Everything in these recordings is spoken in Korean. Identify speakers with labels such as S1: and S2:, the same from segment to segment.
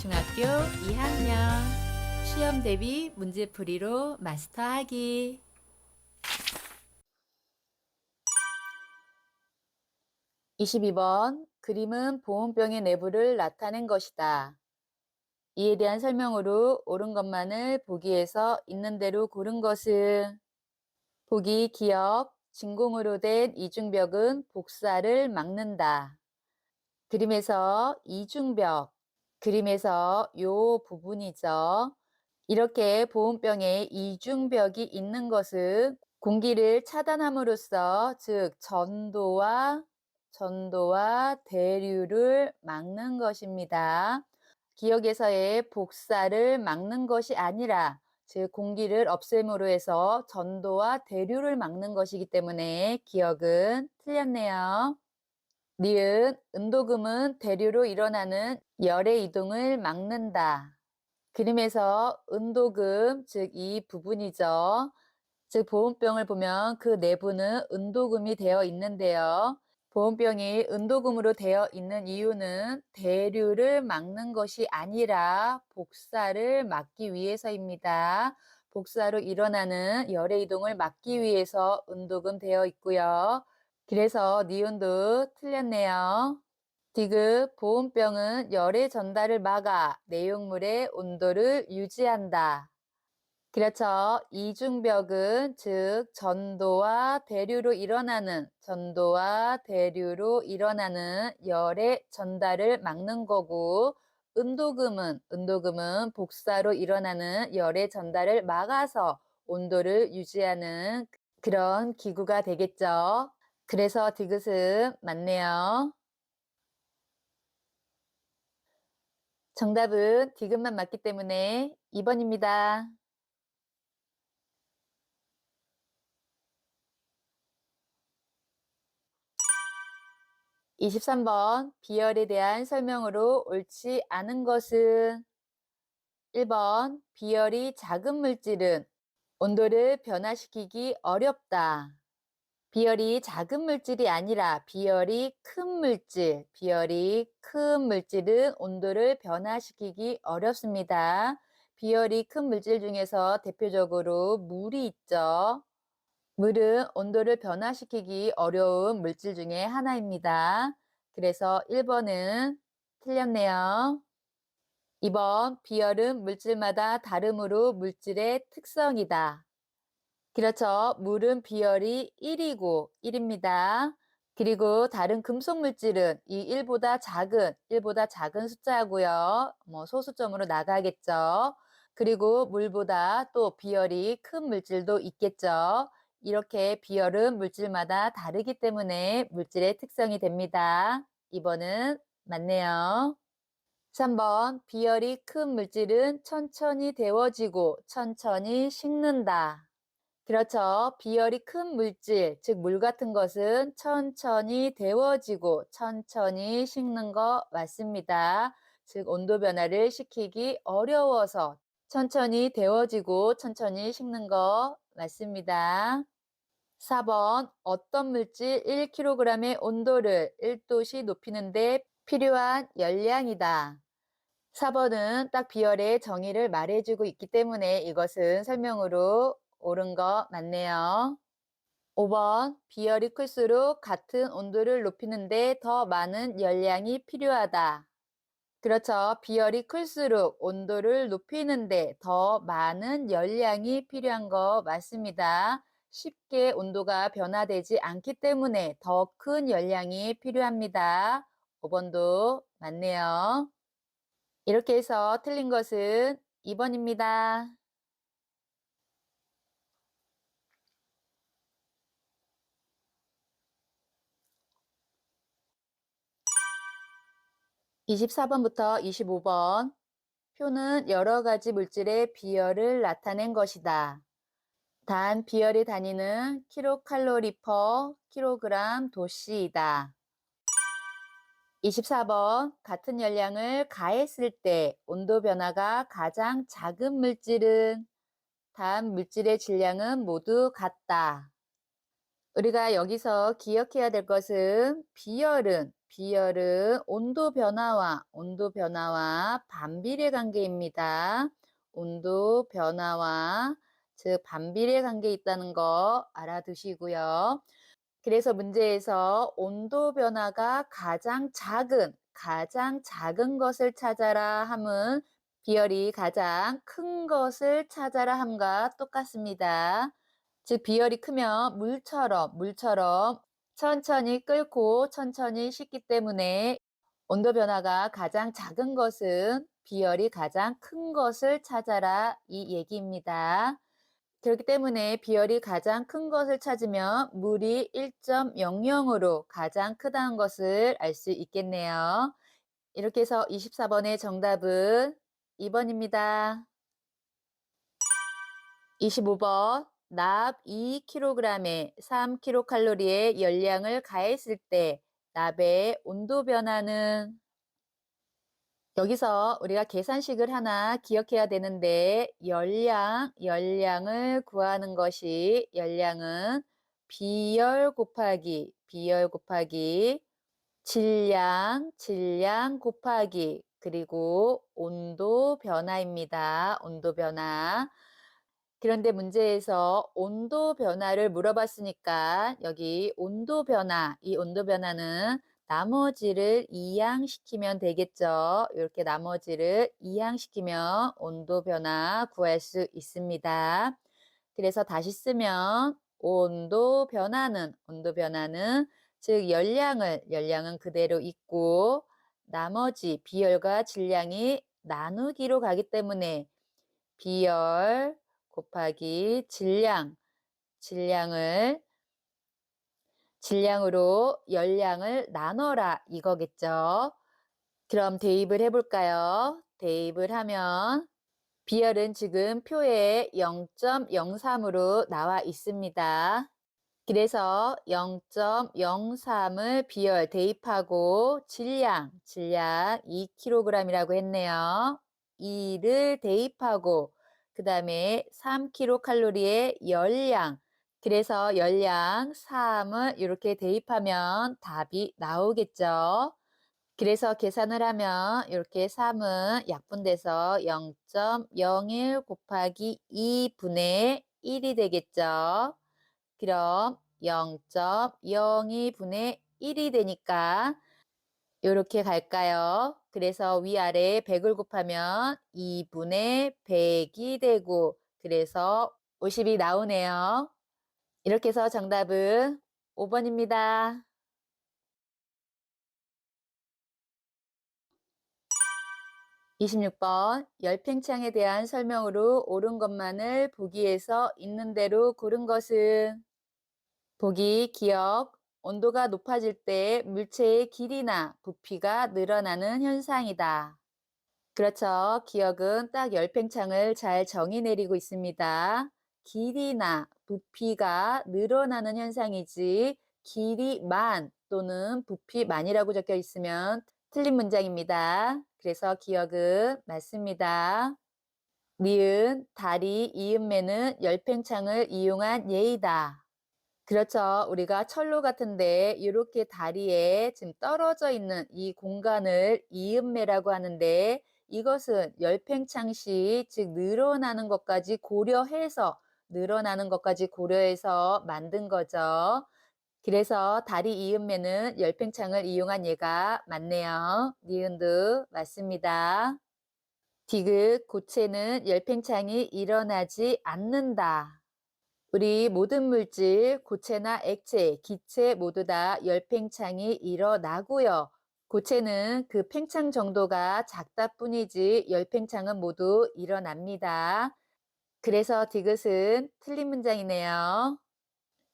S1: 중학교 2학년 시험 대비 문제풀이로 마스터하기. 22번 그림은 보온병의 내부를 나타낸 것이다. 이에 대한 설명으로 옳은 것만을 보기에서 있는 대로 고른 것은 보기 기역, 진공으로 된 이중벽은 복사를 막는다. 그림에서 이중벽, 그림에서 요 부분이죠. 이렇게 보온병에 이중벽이 있는 것은 공기를 차단함으로써 즉 전도와 대류를 막는 것입니다. 기역에서의 복사를 막는 것이 아니라 즉 공기를 없앰으로 해서 전도와 대류를 막는 것이기 때문에 기역은 틀렸네요. 니은 은도금은 대류로 일어나는 열의 이동을 막는다. 그림에서 은도금, 즉 이 부분이죠. 즉 보온병을 보면 그 내부는 은도금이 되어 있는데요. 보온병이 은도금으로 되어 있는 이유는 대류를 막는 것이 아니라 복사를 막기 위해서입니다. 복사로 일어나는 열의 이동을 막기 위해서 은도금 되어 있고요. 그래서 니은도 틀렸네요. 디귿 보온병은 열의 전달을 막아 내용물의 온도를 유지한다. 그렇죠. 이중벽은 즉 전도와 대류로 일어나는 열의 전달을 막는 거고 은도금은 복사로 일어나는 열의 전달을 막아서 온도를 유지하는 그런 기구가 되겠죠. 그래서 디귿은 맞네요. 정답은 디귿만 맞기 때문에 2번입니다. 23번 비열에 대한 설명으로 옳지 않은 것은 1번 비열이 작은 물질은 온도를 변화시키기 어렵다. 비열이 작은 물질이 아니라 비열이 큰 물질은 온도를 변화시키기 어렵습니다. 비열이 큰 물질 중에서 대표적으로 물이 있죠. 물은 온도를 변화시키기 어려운 물질 중에 하나입니다. 그래서 1번은 틀렸네요. 2번 비열은 물질마다 다르므로 물질의 특성이다. 그렇죠. 물은 비열이 1입니다. 그리고 다른 금속 물질은 이 1보다 작은 숫자고요. 소수점으로 나가겠죠. 그리고 물보다 또 비열이 큰 물질도 있겠죠. 이렇게 비열은 물질마다 다르기 때문에 물질의 특성이 됩니다. 2번은 맞네요. 3번 비열이 큰 물질은 천천히 데워지고 천천히 식는다. 그렇죠. 비열이 큰 물질, 즉 물 같은 것은 천천히 데워지고 천천히 식는 거 맞습니다. 즉 온도 변화를 시키기 어려워서 천천히 데워지고 천천히 식는 거 맞습니다. 4번 어떤 물질 1kg의 온도를 1도씨 높이는데 필요한 열량이다. 4번은 딱 비열의 정의를 말해주고 있기 때문에 이것은 설명으로 옳은 거 맞네요. 5번 비열이 클수록 같은 온도를 높이는데 더 많은 열량이 필요하다. 그렇죠. 비열이 클수록 온도를 높이는데 더 많은 열량이 필요한 거 맞습니다. 쉽게 온도가 변화되지 않기 때문에 더 큰 열량이 필요합니다. 5번도 맞네요. 이렇게 해서 틀린 것은 2번입니다. 24번부터 25번 표는 여러 가지 물질의 비열을 나타낸 것이다. 단 비열의 단위는 kcal per kg 도씨이다. 24번 같은 열량을 가했을 때 온도 변화가 가장 작은 물질은 다음 물질의 질량은 모두 같다. 우리가 여기서 기억해야 될 것은 비열은 비열은 온도 변화와 반비례 관계입니다. 온도 변화와 즉 반비례 관계에 있다는 거 알아두시고요. 그래서 문제에서 온도 변화가 가장 작은 것을 찾아라 함은 비열이 가장 큰 것을 찾아라 함과 똑같습니다. 즉 비열이 크면 물처럼 천천히 끓고 천천히 식기 때문에 온도 변화가 가장 작은 것은 비열이 가장 큰 것을 찾아라 이 얘기입니다. 그렇기 때문에 비열이 가장 큰 것을 찾으면 물이 1.00으로 가장 크다는 것을 알 수 있겠네요. 이렇게 해서 24번의 정답은 2번입니다. 25번 납 2kg에 3kcal의 열량을 가했을 때 납의 온도 변화는 여기서 우리가 계산식을 하나 기억해야 되는데 열량을 구하는 것이 열량은 비열 곱하기 질량 곱하기 그리고 온도 변화입니다. 온도 변화. 그런데 문제에서 온도 변화를 물어봤으니까 여기 온도 변화, 이 온도 변화는 나머지를 이항시키면 되겠죠. 이렇게 나머지를 이항시키면 온도 변화 구할 수 있습니다. 그래서 다시 쓰면 온도 변화는 즉 열량은 그대로 있고 나머지 비열과 질량이 나누기로 가기 때문에 비열 곱하기 질량으로 열량을 나눠라 이거겠죠. 그럼 대입을 해볼까요? 대입을 하면 비열은 지금 표에 0.03으로 나와 있습니다. 그래서 0.03을 비열 대입하고 질량 2kg이라고 했네요. 2를 대입하고 그 다음에 3kcal의 열량 그래서 열량 3을 이렇게 대입하면 답이 나오겠죠. 그래서 계산을 하면 이렇게 3은 약분돼서 0.01 곱하기 2분의 1이 되겠죠. 그럼 0.02분의 1이 되니까 이렇게 갈까요? 그래서 위아래 100을 곱하면 2분의 100이 되고 그래서 50이 나오네요. 이렇게 해서 정답은 5번입니다. 26번 열팽창에 대한 설명으로 옳은 것만을 보기에서 있는 대로 고른 것은 보기 기억 온도가 높아질 때 물체의 길이나 부피가 늘어나는 현상이다. 그렇죠. 기억은 딱 열팽창을 잘 정의 내리고 있습니다. 길이나 부피가 늘어나는 현상이지 길이만 또는 부피만이라고 적혀 있으면 틀린 문장입니다. 그래서 기억은 맞습니다. 니은, 다리, 이음매는 열팽창을 이용한 예이다. 그렇죠. 우리가 철로 같은데 이렇게 다리에 지금 떨어져 있는 이 공간을 이음매라고 하는데 이것은 열팽창 시 즉 늘어나는 것까지 고려해서 만든 거죠. 그래서 다리 이음매는 열팽창을 이용한 예가 맞네요. 니은도 맞습니다. 디귿 고체는 열팽창이 일어나지 않는다. 우리 모든 물질, 고체나 액체, 기체 모두 다 열팽창이 일어나고요. 고체는 그 팽창 정도가 작다 뿐이지 열팽창은 모두 일어납니다. 그래서 디귿은 틀린 문장이네요.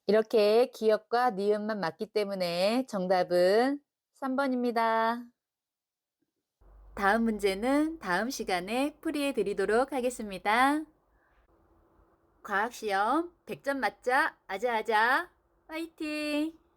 S1: 이렇게 기억과 니은만 맞기 때문에 정답은 3번입니다. 다음 문제는 다음 시간에 풀이해 드리도록 하겠습니다. 과학시험 100점 맞자 아자아자 파이팅!